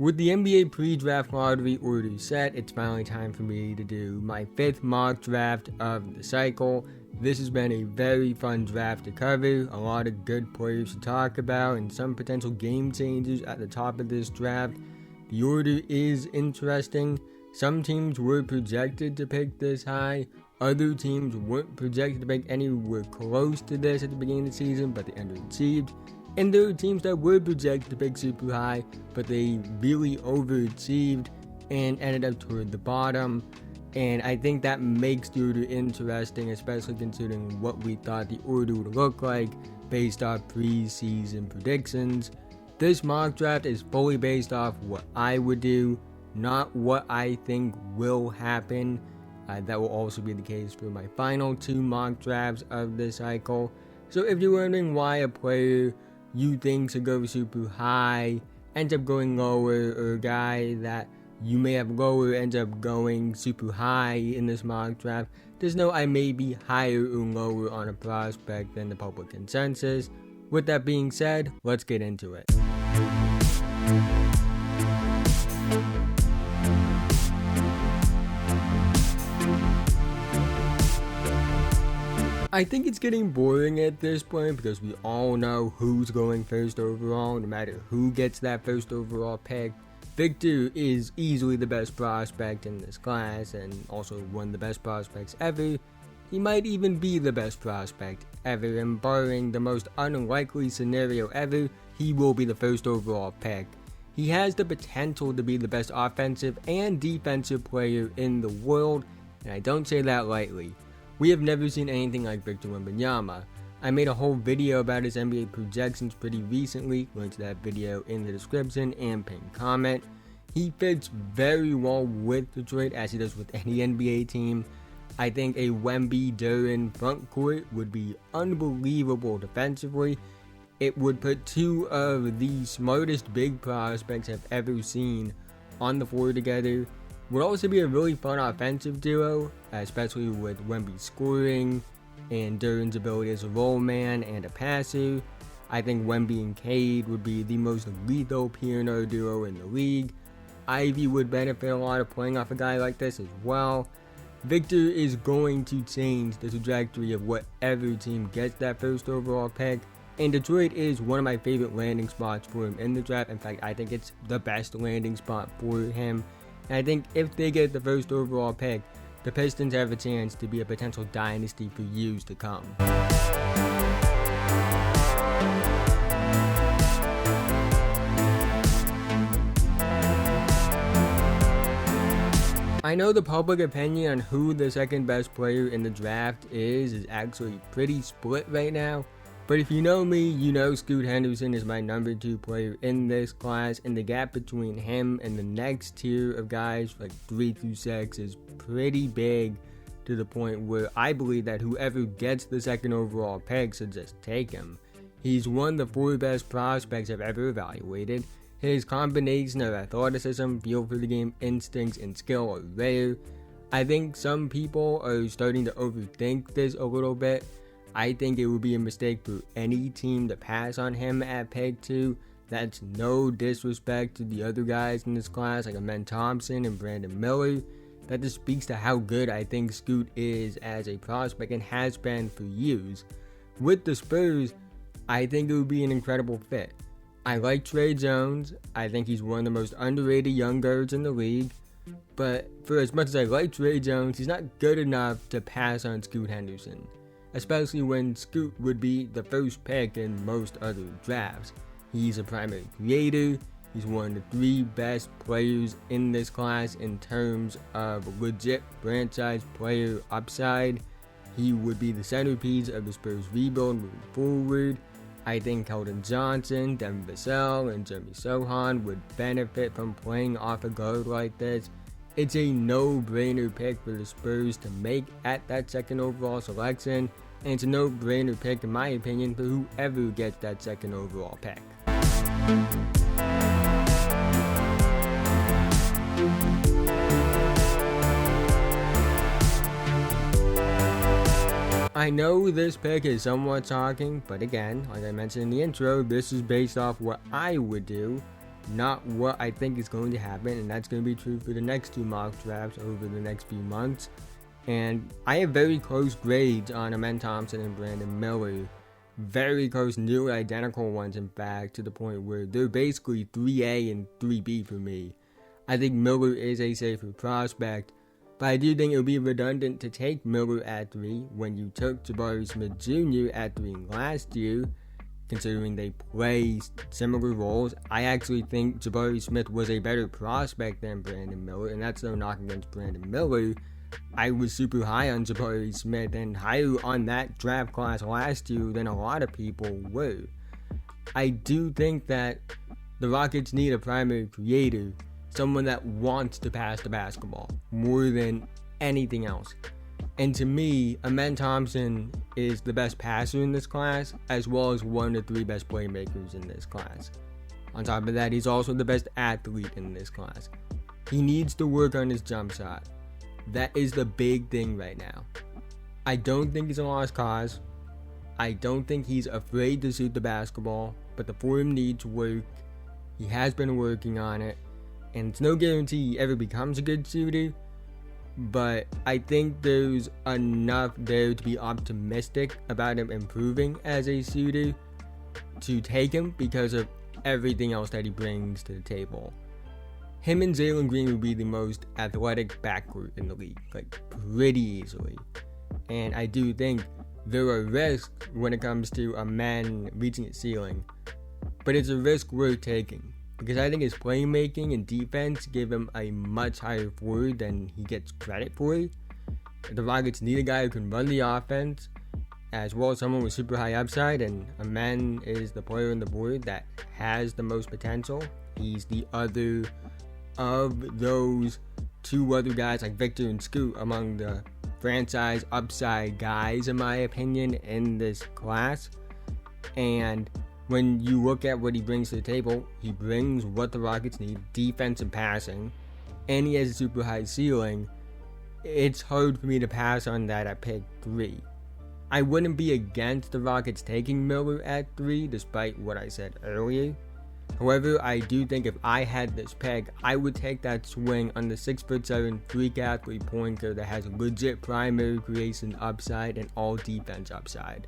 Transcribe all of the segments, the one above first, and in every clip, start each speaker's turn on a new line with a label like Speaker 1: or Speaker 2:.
Speaker 1: With the NBA pre-draft lottery order set, it's finally time for me to do my 5th mock draft of the cycle. This has been a very fun draft to cover, a lot of good players to talk about, and some potential game changers at the top of this draft. The order is interesting. Some teams were projected to pick this high, other teams weren't projected to pick anywhere close to this at the beginning of the season, but they underachieved. And there are teams that were projected to pick super high, but they really overachieved and ended up toward the bottom. And I think that makes the order interesting, especially considering what we thought the order would look like based off preseason predictions. This mock draft is fully based off what I would do, not what I think will happen. That will also be the case for my final 2 mock drafts of this cycle. So if you're wondering why a player you think should go super high ends up going lower, or a guy that you may have lower ends up going super high in this mock draft, just know I may be higher or lower on a prospect than the public consensus. With that being said, let's get into it. I think it's getting boring at this point because we all know who's going first overall, no matter who gets that first overall pick. Victor is easily the best prospect in this class and also one of the best prospects ever. He might even be the best prospect ever, and barring the most unlikely scenario ever, he will be the first overall pick. He has the potential to be the best offensive and defensive player in the world, and I don't say that lightly. We have never seen anything like Victor Wembanyama. I made a whole video about his NBA projections pretty recently, link to that video in the description and pinned comment. He fits very well with Detroit, as he does with any NBA team. I think a Wemby-Duren frontcourt would be unbelievable defensively. It would put 2 of the smartest big prospects I've ever seen on the floor together. Would also be a really fun offensive duo, especially with Wemby scoring and Duren's ability as a roll man and a passer. I think Wemby and Cade would be the most lethal P&R duo in the league. Ivy would benefit a lot of playing off a guy like this as well. Victor is going to change the trajectory of whatever team gets that first overall pick, and Detroit is one of my favorite landing spots for him in the draft. In fact, I think it's the best landing spot for him. And I think if they get the first overall pick, the Pistons have a chance to be a potential dynasty for years to come. I know the public opinion on who the second best player in the draft is actually pretty split right now. But if you know me, you know Scoot Henderson is my number 2 player in this class, and the gap between him and the next tier of guys, like 3 through 6, is pretty big, to the point where I believe that whoever gets the second overall pick should just take him. He's one of the 4 best prospects I've ever evaluated. His combination of athleticism, feel for the game, instincts, and skill are rare. I think some people are starting to overthink this a little bit. I think it would be a mistake for any team to pass on him at pick 2. That's no disrespect to the other guys in this class, like Amen Thompson and Brandon Miller. That just speaks to how good I think Scoot is as a prospect and has been for years. With the Spurs, I think it would be an incredible fit. I like Trey Jones. I think he's one of the most underrated young guards in the league. But for as much as I like Trey Jones, he's not good enough to pass on Scoot Henderson, especially when Scoot would be the first pick in most other drafts. He's a primary creator. He's one of the 3 best players in this class in terms of legit franchise player upside. He would be the centerpiece of the Spurs rebuild moving forward. I think Keldon Johnson, Devin Vassell, and Jeremy Sohan would benefit from playing off a guard like this. It's a no-brainer pick for the Spurs to make at that second overall selection, and it's a no-brainer pick in my opinion for whoever gets that second overall pick. I know this pick is somewhat shocking, but again, like I mentioned in the intro, this is based off what I would do, not what I think is going to happen, and that's going to be true for the next 2 mock drafts over the next few months. And I have very close grades on Amen Thompson and Brandon Miller. Very close, nearly identical ones, in fact, to the point where they're basically 3A and 3B for me. I think Miller is a safer prospect, but I do think it would be redundant to take Miller at 3 when you took Jabari Smith Jr. at 3 last year, considering they play similar roles. I actually think Jabari Smith was a better prospect than Brandon Miller, and that's no knock against Brandon Miller. I was super high on Jabari Smith and higher on that draft class last year than a lot of people were. I do think that the Rockets need a primary creator, someone that wants to pass the basketball more than anything else. And to me, Amen Thompson is the best passer in this class, as well as one of the 3 best playmakers in this class. On top of that, he's also the best athlete in this class. He needs to work on his jump shot. That is the big thing right now. I don't think he's a lost cause. I don't think he's afraid to shoot the basketball, but the form needs work. He has been working on it, and it's no guarantee he ever becomes a good shooter, but I think there's enough there to be optimistic about him improving as a shooter to take him because of everything else that he brings to the table. Him and Jalen Green would be the most athletic backcourt in the league, like pretty easily. And I do think there are risks when it comes to a man reaching its ceiling, but it's a risk worth taking because I think his playmaking and defense give him a much higher floor than he gets credit for. The Rockets need a guy who can run the offense, as well as someone with super high upside, and Amen is the player on the board that has the most potential. He's the other of those 2 other guys like Victor and Scoot among the franchise upside guys, in my opinion, in this class. And when you look at what he brings to the table, he brings what the Rockets need, defense and passing, and he has a super high ceiling. It's hard for me to pass on that at pick 3. I wouldn't be against the Rockets taking Miller at 3, despite what I said earlier. However, I do think if I had this pick, I would take that swing on the 6'7" freak athlete point guard that has legit primary creation upside and all defense upside.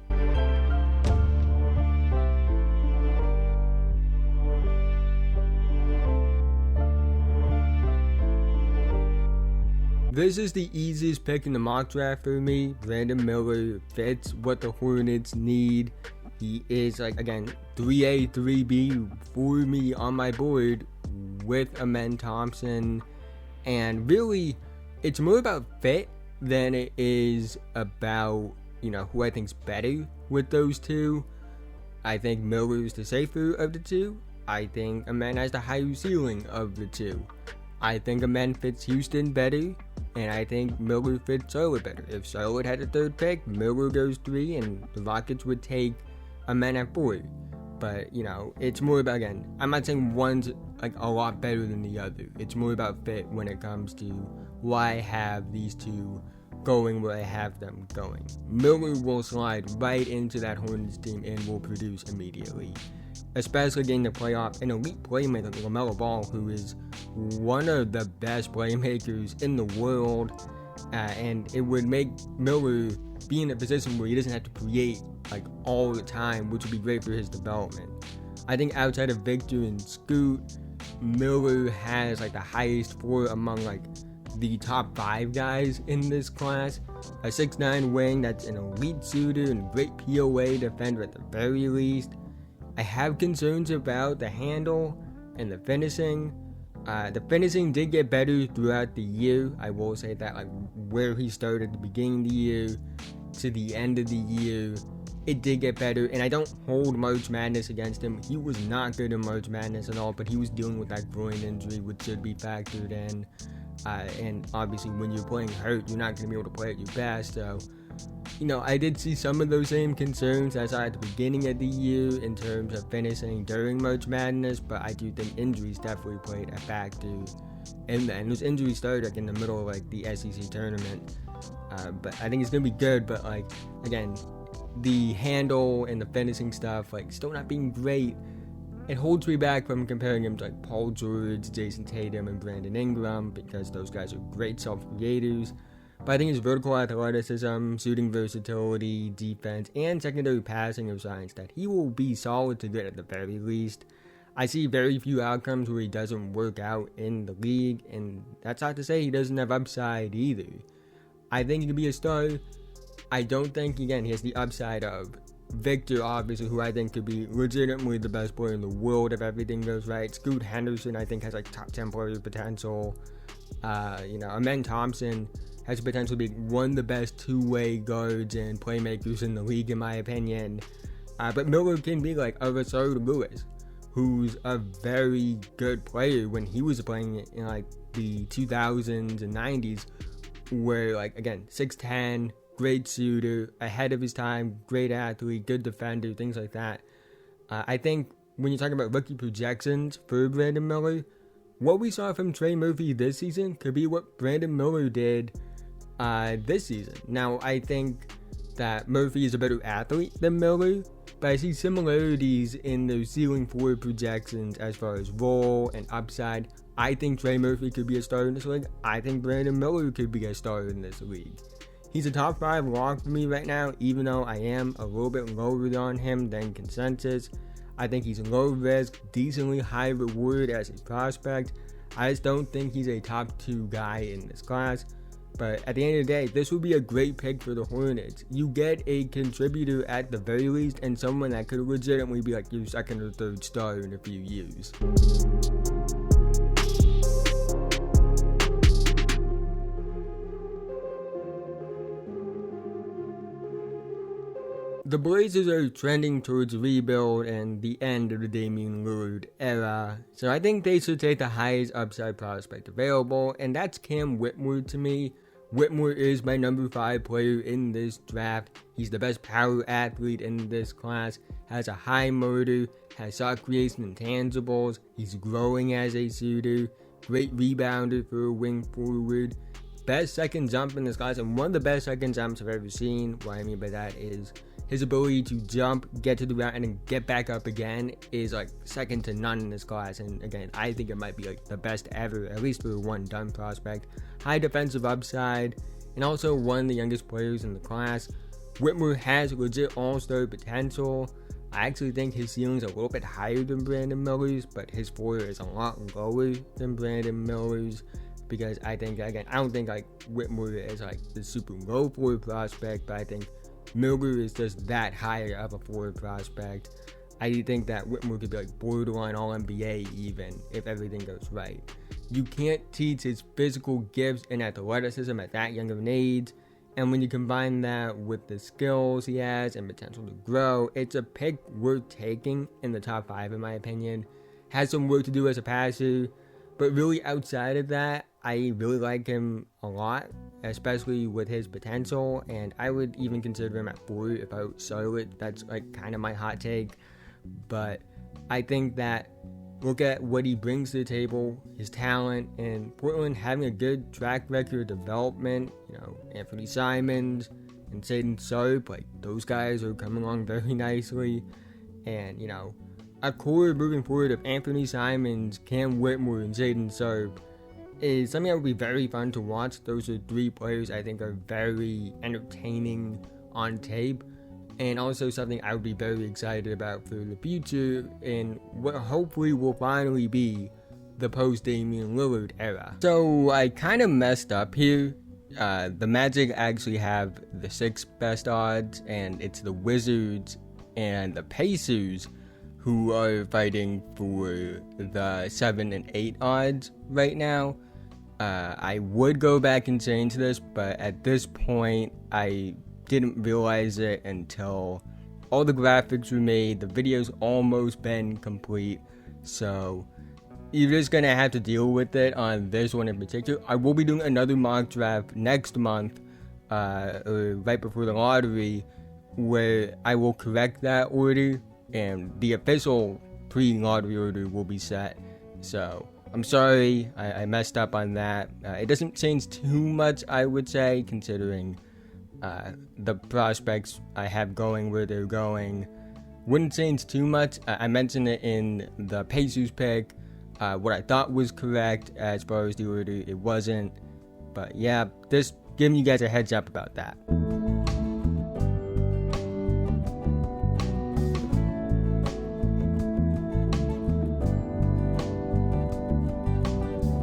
Speaker 1: This is the easiest pick in the mock draft for me. Brandon Miller fits what the Hornets need. He is, like, again, 3A, 3B for me on my board with Amen Thompson. And really, it's more about fit than it is about, who I think's better with those 2. I think Miller is the safer of the 2. I think Amen has the higher ceiling of the 2. I think Amen fits Houston better, and I think Miller fits Charlotte better. If Charlotte had the 3rd pick, Miller goes 3, and the Rockets would take Amen at 4. But, it's more about, again, I'm not saying one's like a lot better than the other. It's more about fit when it comes to why I have these 2 going where I have them going. Miller will slide right into that Hornets team and will produce immediately, especially getting to play off an elite playmaker like LaMelo Ball, who is one of the best playmakers in the world, and it would make Miller be in a position where he doesn't have to create like all the time, which would be great for his development. I think outside of Victor and Scoot, Miller has like the highest floor among like the top 5 guys in this class. A 6'9" wing that's an elite shooter and great POA defender at the very least. I have concerns about the handle and the finishing. The finishing did get better throughout the year. I will say that, like, where he started at the beginning of the year to the end of the year, it did get better. And I don't hold March Madness against him. He was not good in March Madness at all, but he was dealing with that groin injury, which should be factored in. And obviously, when you're playing hurt, you're not going to be able to play at your best. So, I did see some of those same concerns as I at the beginning of the year in terms of finishing during March Madness, but I do think injuries definitely played a factor in that. And those injuries started like in the middle of like the SEC tournament. But I think it's going to be good, but like, again, the handle and the finishing stuff, like, still not being great. it holds me back from comparing him to like Paul George, Jason Tatum, and Brandon Ingram, because those guys are great self-creators. But I think his vertical athleticism, shooting versatility, defense, and secondary passing are signs that he will be solid to good at the very least. I see very few outcomes where he doesn't work out in the league, and that's not to say he doesn't have upside either. I think he could be a star. I don't think, again, he has the upside of Victor, obviously, who I think could be legitimately the best player in the world if everything goes right. Scoot Henderson, I think, has like top 10 player potential. Amen Thompson has the potential to be one of the best two-way guards and playmakers in the league, in my opinion. But Miller can be like a Rashard Lewis, who's a very good player when he was playing in like the 2000s and 90s, where, like, again, 6'10", great shooter, ahead of his time, great athlete, good defender, things like that. I think when you're talking about rookie projections for Brandon Miller, what we saw from Trey Murphy this season could be what Brandon Miller did this season. Now, I think that Murphy is a better athlete than Miller, but I see similarities in those ceiling floor projections as far as role and upside. I think Trey Murphy could be a starter in this league. I think Brandon Miller could be a starter in this league. He's a top 5 lock for me right now, even though I am a little bit lower on him than consensus. I think he's low risk, decently high reward as a prospect. I just don't think he's a top 2 guy in this class. But at the end of the day, this would be a great pick for the Hornets. You get a contributor at the very least, and someone that could legitimately be like your second or third star in a few years. The Blazers are trending towards rebuild and the end of the Damian Lillard era, so I think they should take the highest upside prospect available, and that's Cam Whitmore to me. Whitmore is my number 5 player in this draft. He's the best power athlete in this class, has a high motor, has shot creation intangibles, he's growing as a shooter, great rebounder for a wing forward, best second jump in this class, and one of the best second jumps I've ever seen. What I mean by that is his ability to jump, get to the ground, and then get back up again is like second to none in this class. And again, I think it might be like the best ever, at least for a one-done prospect. High defensive upside, and also one of the youngest players in the class. Whitmore has legit all-star potential. I actually think his ceiling is a little bit higher than Brandon Miller's, but his floor is a lot lower than Brandon Miller's. Because I think, again, I don't think like Whitmore is like the super low floor prospect, but I think Miller is just that higher of a forward prospect. I think that Whitmore could be like borderline All-NBA even if everything goes right. You can't teach his physical gifts and athleticism at that young of an age, and when you combine that with the skills he has and potential to grow, it's a pick worth taking in the top 5 in my opinion. Has some work to do as a passer, but really outside of that, I really like him a lot, especially with his potential, and I would even consider him at 4 if I saw it. That's like kind of my hot take, but I think that look at what he brings to the table, his talent, and Portland having a good track record of development. Anthony Simons and Shaedon Sharpe, like those guys are coming along very nicely, and a core moving forward of Anthony Simons, Cam Whitmore, and Shaedon Sharpe is something that would be very fun to watch. Those are 3 players I think are very entertaining on tape, and also something I would be very excited about for the future and what hopefully will finally be the post-Damian Lillard era. So I kind of messed up here. The Magic actually have the 6th best odds, and it's the Wizards and the Pacers who are fighting for the 7 and 8 odds right now. I would go back and change this, but at this point, I didn't realize it until all the graphics were made. The video's almost been complete, so you're just gonna have to deal with it on this one in particular. I will be doing another mock draft next month, or right before the lottery, where I will correct that order, and the official pre-lottery order will be set. So I'm sorry, I messed up on that. It doesn't change too much, I would say, considering the prospects I have going where they're going. Wouldn't change too much. I mentioned it in the Pacers pick. What I thought was correct as far as the order, it wasn't. But yeah, just giving you guys a heads up about that.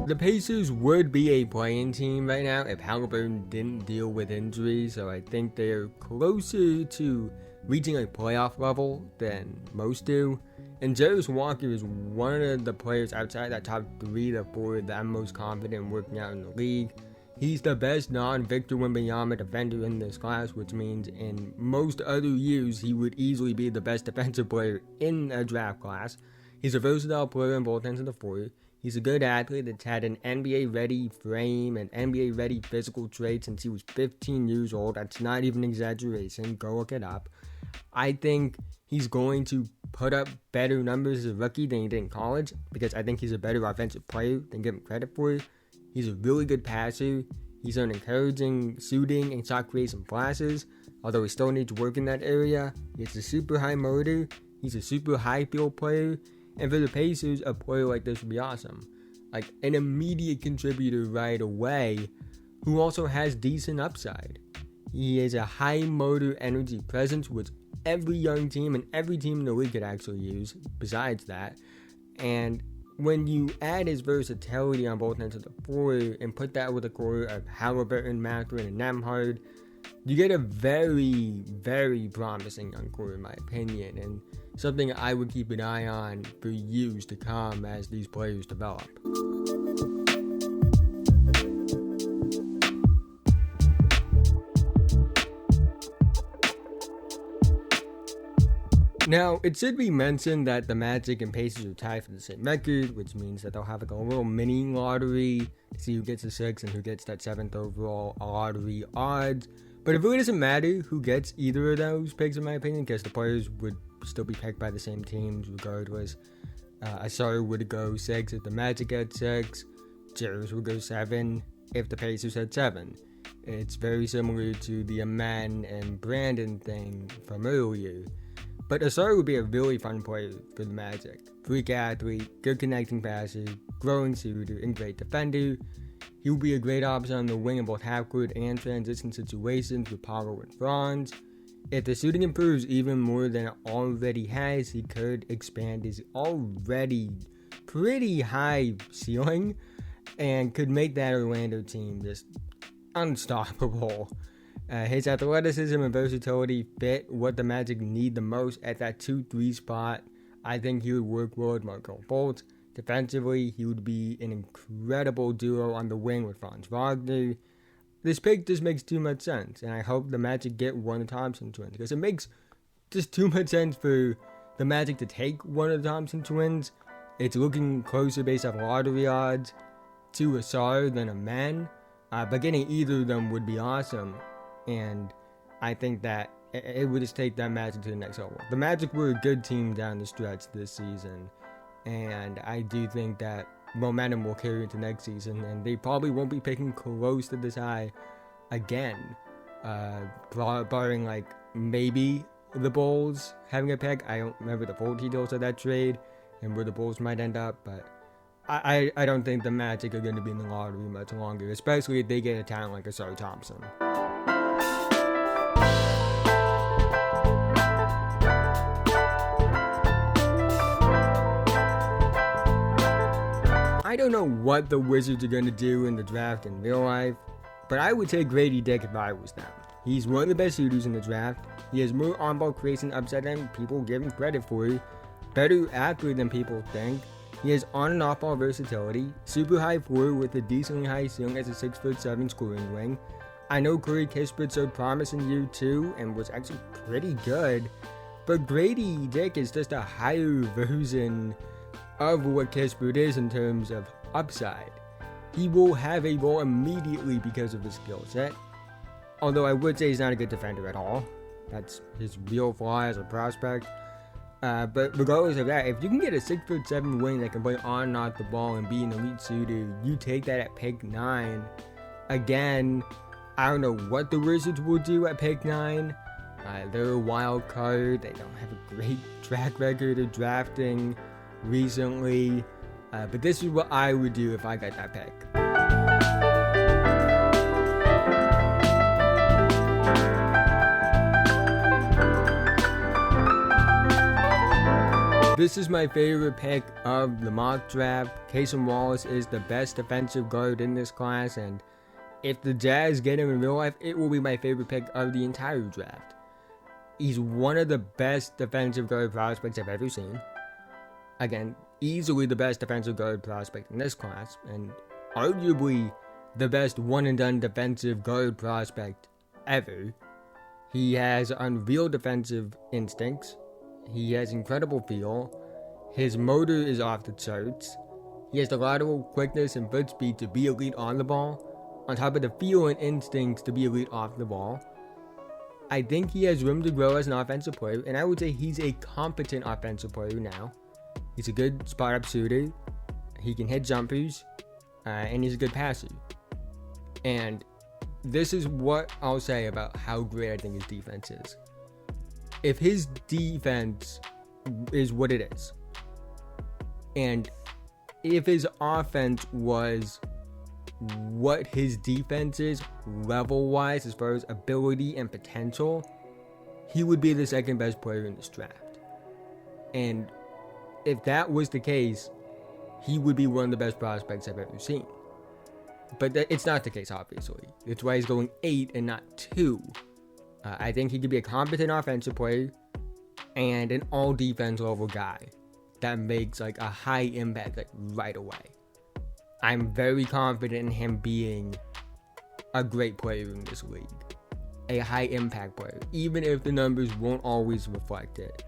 Speaker 1: The Pacers would be a playing team right now if Halliburton didn't deal with injuries, so I think they're closer to reaching a playoff level than most do. And Jarvis Walker is one of the players outside that top 3 to 4 that I'm most confident in working out in the league. He's the best non-Victor Wembanyama defender in this class, which means in most other years he would easily be the best defensive player in a draft class. He's a versatile player on both ends of the floor. He's a good athlete that's had an NBA-ready frame and NBA-ready physical traits since he was 15 years old. That's not even an exaggeration. Go look it up. I think he's going to put up better numbers as a rookie than he did in college because I think he's a better offensive player than give him credit for. He's a really good passer. He's an encouraging shooting and shot creation flashes, although he still needs work in that area. He has a super high motor. He's a super high field player. And for the Pacers, a player like this would be awesome. Like an immediate contributor right away who also has decent upside. He has a high motor energy presence, which every young team and every team in the league could actually use besides that. And when you add his versatility on both ends of the floor and put that with a core of Halliburton, Mathurin, and Nembhard, you get a very, very promising young core in my opinion, and something I would keep an eye on for years to come as these players develop. Now, it should be mentioned that the Magic and Pacers are tied for the same record, which means that they'll have like a little mini lottery to see who gets the 6th and who gets that 7th overall lottery odds. But it really doesn't matter who gets either of those picks, in my opinion, because the players would still be picked by the same teams regardless. Asar would go 6 if the Magic had 6. Jarvis would go 7 if the Pacers had 7. It's very similar to the Amen and Brandon thing from earlier. But Asar would be a really fun player for the Magic. Freak athlete, good connecting passer, growing shooter, and great defender. He will be a great option on the wing in both half-court and transition situations with Paolo and Franz. If the shooting improves even more than it already has, he could expand his already pretty high ceiling and could make that Orlando team just unstoppable. His athleticism and versatility fit what the Magic need the most at that 2-3 spot. I think he would work well with Markelle Fultz. Defensively, he would be an incredible duo on the wing with Franz Wagner. This pick just makes too much sense, and I hope the Magic get one of the Thompson twins, because it makes just too much sense for the Magic to take one of the Thompson twins. It's looking closer based off lottery odds to Asar than a man, but getting either of them would be awesome, and I think that it would just take that Magic to the next level. The Magic were a good team down the stretch this season, and I do think that momentum will carry into next season, and they probably won't be picking close to this high again, barring like maybe the Bulls having a pick. I don't remember the full details of that trade and where the Bulls might end up, but I don't think the Magic are going to be in the lottery much longer, especially if they get a talent like Asar Thompson. I don't know what the Wizards are going to do in the draft in real life, but I would take Grady Dick if I was them. He's one of the best shooters in the draft. He has more on-ball creation upside than people give him credit for. Better athlete than people think. He has on and off ball versatility. Super high floor with a decently high ceiling as a 6'7" scoring wing. I know Corey Kispert showed promise in year 2 and was actually pretty good, but Grady Dick is just a higher version of what Kispert is in terms of upside. He will have a role immediately because of his skill set, although I would say he's not a good defender at all. That's his real flaw as a prospect. But regardless of that, if you can get a 6'7" wing that can play on and off the ball and be an elite shooter, you take that at pick 9. Again, I don't know what the Wizards will do at pick 9. They're a wild card. They don't have a great track record of drafting recently. But this is what I would do if I got that pick. This is my favorite pick of the mock draft. Cason Wallace is the best defensive guard in this class, and if the Jazz get him in real life, it will be my favorite pick of the entire draft. He's one of the best defensive guard prospects I've ever seen. Again, easily the best defensive guard prospect in this class, and arguably the best one-and-done defensive guard prospect ever. He has unreal defensive instincts. He has incredible feel. His motor is off the charts. He has the lateral quickness and foot speed to be elite on the ball, on top of the feel and instincts to be elite off the ball. I think he has room to grow as an offensive player, and I would say he's a competent offensive player now. He's a good spot-up shooter. He can hit jumpers, and he's a good passer. And this is what I'll say about how great I think his defense is. If his defense is what it is, and if his offense was what his defense is level-wise as far as ability and potential, he would be the second best player in this draft. And if that was the case, he would be one of the best prospects I've ever seen. But it's not the case, obviously. That's why he's going 8 and not 2. I think he could be a competent offensive player and an all-defense level guy that makes like a high impact like right away. I'm very confident in him being a great player in this league. A high impact player, even if the numbers won't always reflect it.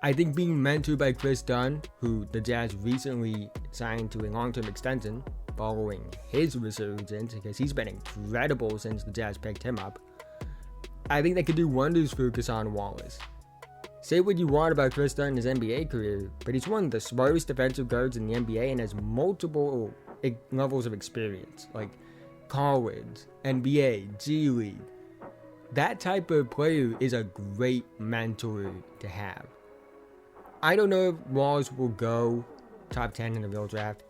Speaker 1: I think being mentored by Chris Dunn, who the Jazz recently signed to a long-term extension following his resurgence, because he's been incredible since the Jazz picked him up, I think that could do wonders for Cason Wallace. Say what you want about Chris Dunn in his NBA career, but he's one of the smartest defensive guards in the NBA and has multiple levels of experience, like college, NBA, G League. That type of player is a great mentor to have. I don't know if Wallace will go top 10 in the real draft.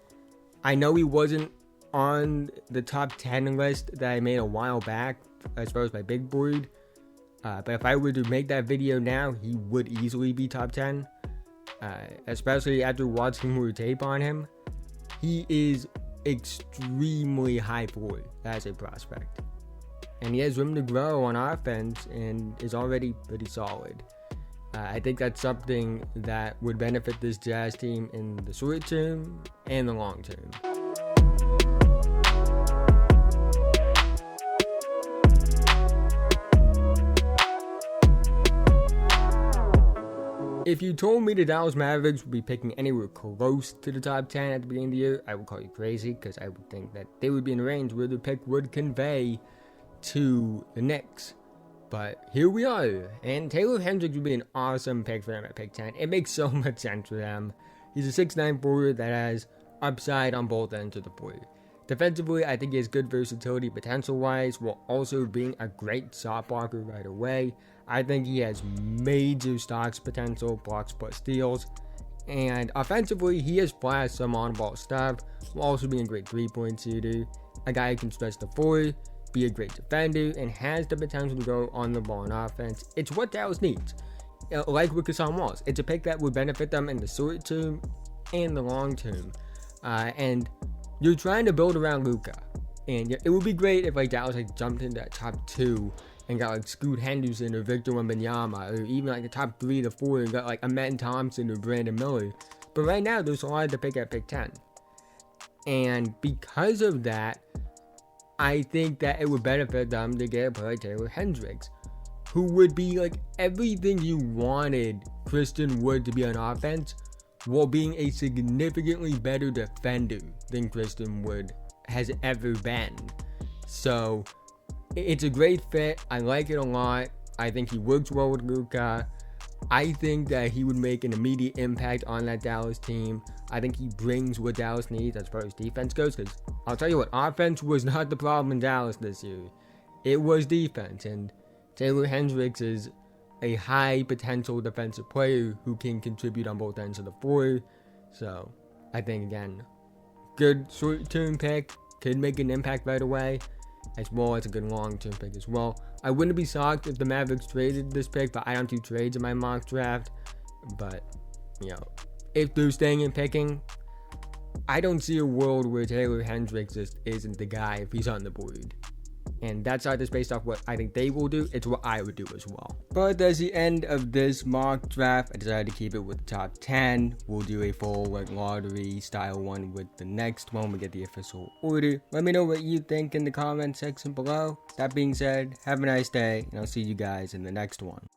Speaker 1: I know he wasn't on the top 10 list that I made a while back as far as my big board. But if I were to make that video now, he would easily be top 10. Especially after watching more tape on him. He is extremely high floor as a prospect. And he has room to grow on offense and is already pretty solid. I think that's something that would benefit this Jazz team in the short term and the long term. If you told me the Dallas Mavericks would be picking anywhere close to the top 10 at the beginning of the year, I would call you crazy, because I would think that they would be in a range where the pick would convey to the Knicks. But here we are, and Taylor Hendricks would be an awesome pick for them at pick 10. It makes so much sense for them. He's a 6'9" forward that has upside on both ends of the floor. Defensively, I think he has good versatility potential-wise, while also being a great shot blocker right away. I think he has major stocks potential, blocks plus steals. And offensively, he has flashed some on-ball stuff, while also being a great three-point shooter. A guy who can stretch the floor, be a great defender, and has the potential to go on the ball in offense. It's what Dallas needs. Like with Cason Wallace, it's a pick that would benefit them in the short term and the long term. And you're trying to build around Luka, and it would be great if like Dallas like jumped into that top 2 and got like Scoot Henderson or Victor Wembanyama, or even like the top 3 to 4 and got like Amen Thompson or Brandon Miller. But right now, there's a lot to pick at pick 10, and because of that, I think that it would benefit them to get a player like Taylor Hendricks, who would be like everything you wanted Christian Wood to be on offense, while being a significantly better defender than Christian Wood has ever been. So it's a great fit. I like it a lot. I think he works well with Luka. I think that he would make an immediate impact on that Dallas team. I think he brings what Dallas needs as far as defense goes, because I'll tell you what, offense was not the problem in Dallas this year. It was defense, and Taylor Hendricks is a high potential defensive player who can contribute on both ends of the floor. So I think, again, good short-term pick, could make an impact right away, as well as a good long-term pick as well. I wouldn't be shocked if the Mavericks traded this pick, but I don't do trades in my mock draft. But, you know, if they're staying and picking, I don't see a world where Taylor Hendricks just isn't the guy if he's on the board. And that's not just based off what I think they will do, it's what I would do as well. But that's the end of this mock draft. I decided to keep it with the top 10. We'll do a full lottery style one with the next one. We get the official order. Let me know what you think in the comment section below. That being said, have a nice day, and I'll see you guys in the next one.